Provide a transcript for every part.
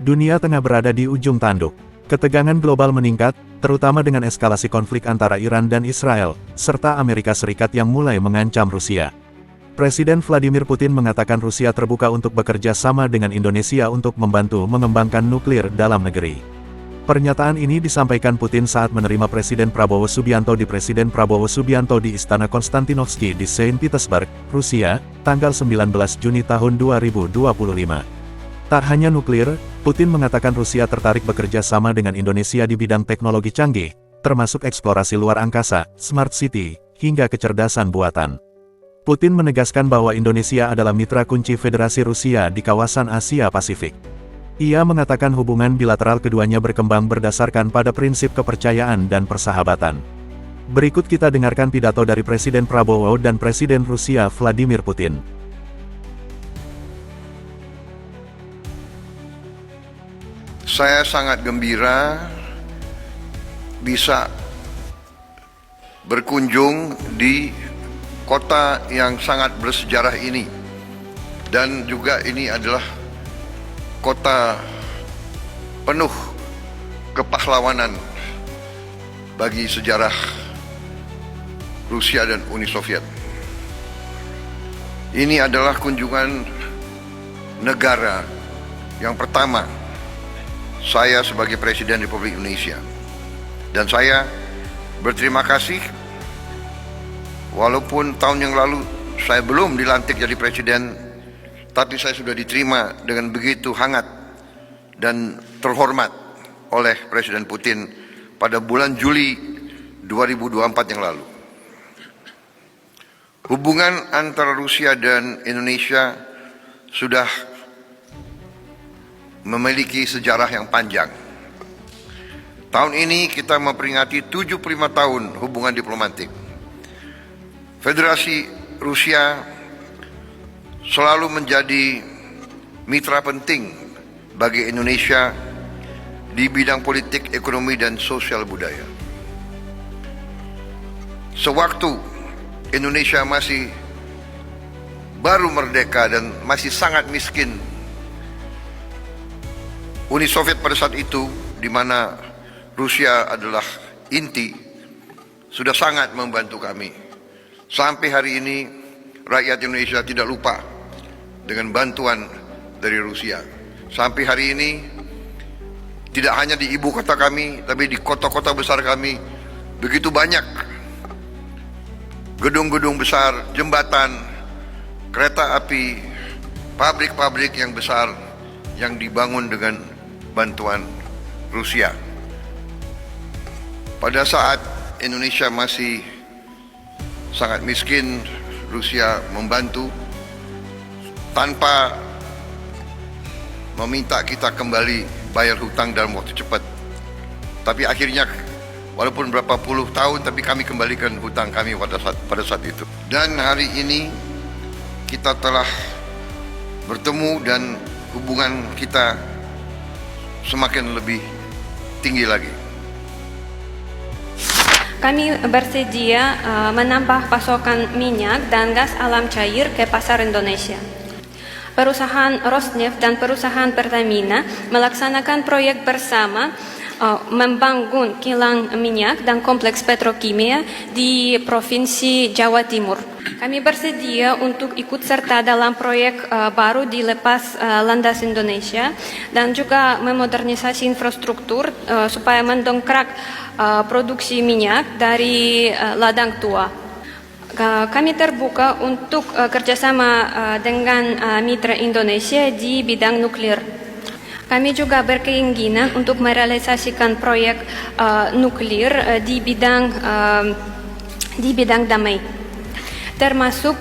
Dunia tengah berada di ujung tanduk. Ketegangan global meningkat, terutama dengan eskalasi konflik antara Iran dan Israel, serta Amerika Serikat yang mulai mengancam Rusia. Presiden Vladimir Putin mengatakan Rusia terbuka untuk bekerja sama dengan Indonesia untuk membantu mengembangkan nuklir dalam negeri. Pernyataan ini disampaikan Putin saat menerima Presiden Prabowo Subianto di Istana Konstantinovsky di Saint Petersburg, Rusia, tanggal 19 Juni tahun 2025. Tak hanya nuklir, Putin mengatakan Rusia tertarik bekerja sama dengan Indonesia di bidang teknologi canggih, termasuk eksplorasi luar angkasa, smart city, hingga kecerdasan buatan. Putin menegaskan bahwa Indonesia adalah mitra kunci Federasi Rusia di kawasan Asia Pasifik. Ia mengatakan hubungan bilateral keduanya berkembang berdasarkan pada prinsip kepercayaan dan persahabatan. Berikut kita dengarkan pidato dari Presiden Prabowo dan Presiden Rusia Vladimir Putin. Saya sangat gembira bisa berkunjung di kota yang sangat bersejarah ini, dan juga ini adalah kota penuh kepahlawanan bagi sejarah Rusia dan Uni Soviet. Ini adalah kunjungan negara yang pertama saya sebagai Presiden Republik Indonesia, dan saya berterima kasih. Walaupun tahun yang lalu saya belum dilantik jadi presiden, tapi saya sudah diterima dengan begitu hangat dan terhormat oleh Presiden Putin pada bulan Juli 2024 yang lalu. Hubungan antara Rusia dan Indonesia sudah memiliki sejarah yang panjang. Tahun ini kita memperingati 75 tahun hubungan diplomatik. Federasi Rusia selalu menjadi mitra penting bagi Indonesia di bidang politik, ekonomi, dan sosial budaya. Sewaktu Indonesia masih baru merdeka dan masih sangat miskin, Uni Soviet pada saat itu, di mana Rusia adalah inti, sudah sangat membantu kami. Sampai hari ini, rakyat Indonesia tidak lupa dengan bantuan dari Rusia. Sampai hari ini, tidak hanya di ibu kota kami, tapi di kota-kota besar kami, begitu banyak gedung-gedung besar, jembatan, kereta api, pabrik-pabrik yang besar yang dibangun dengan bantuan Rusia. Pada saat Indonesia masih sangat miskin, Rusia membantu tanpa meminta kita kembali bayar hutang dalam waktu cepat. Tapi akhirnya walaupun berapa puluh tahun, tapi kami kembalikan hutang kami pada saat itu. Dan hari ini kita telah bertemu dan hubungan kita semakin lebih tinggi lagi. Kami bersedia menambah pasokan minyak dan gas alam cair ke pasar Indonesia. Perusahaan Rosneft dan perusahaan Pertamina melaksanakan proyek bersama membangun kilang minyak dan kompleks petrokimia di Provinsi Jawa Timur. Kami bersedia untuk ikut serta dalam proyek baru di Lepas Landas Indonesia dan juga memodernisasi infrastruktur supaya mendongkrak produksi minyak dari ladang tua. Kami terbuka untuk kerjasama dengan mitra Indonesia di bidang nuklir. Kami juga berkeinginan untuk merealisasikan proyek nuklir di bidang damai, termasuk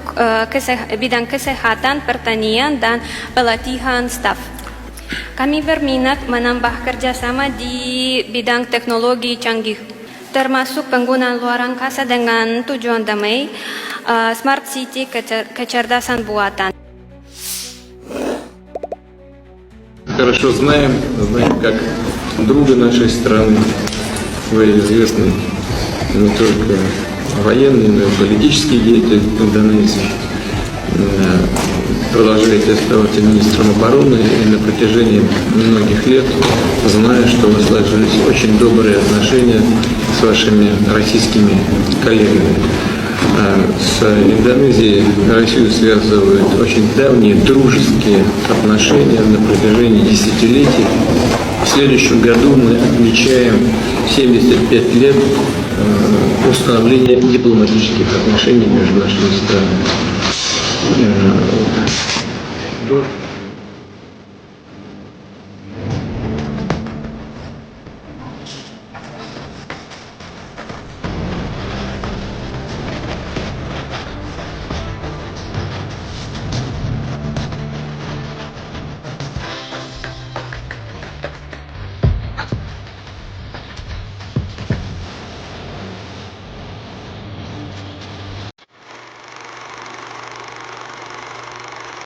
bidang kesehatan, pertanian, dan pelatihan staf. Kami berminat menambah kerjasama di bidang teknologi canggih, termasuk penggunaan luar angkasa dengan tujuan damai, smart city, kecerdasan buatan. Хорошо знаем как друга нашей страны. Вы известный не только военный, но и политический деятель Индонезии. продолжаете оставаться министром обороны и на протяжении многих лет, зная, что у вас сложились очень добрые отношения с вашими российскими коллегами. С Индонезией Россию связывают очень давние дружеские отношения на протяжении десятилетий. В следующем году мы отмечаем 75 лет установления дипломатических отношений между нашими странами.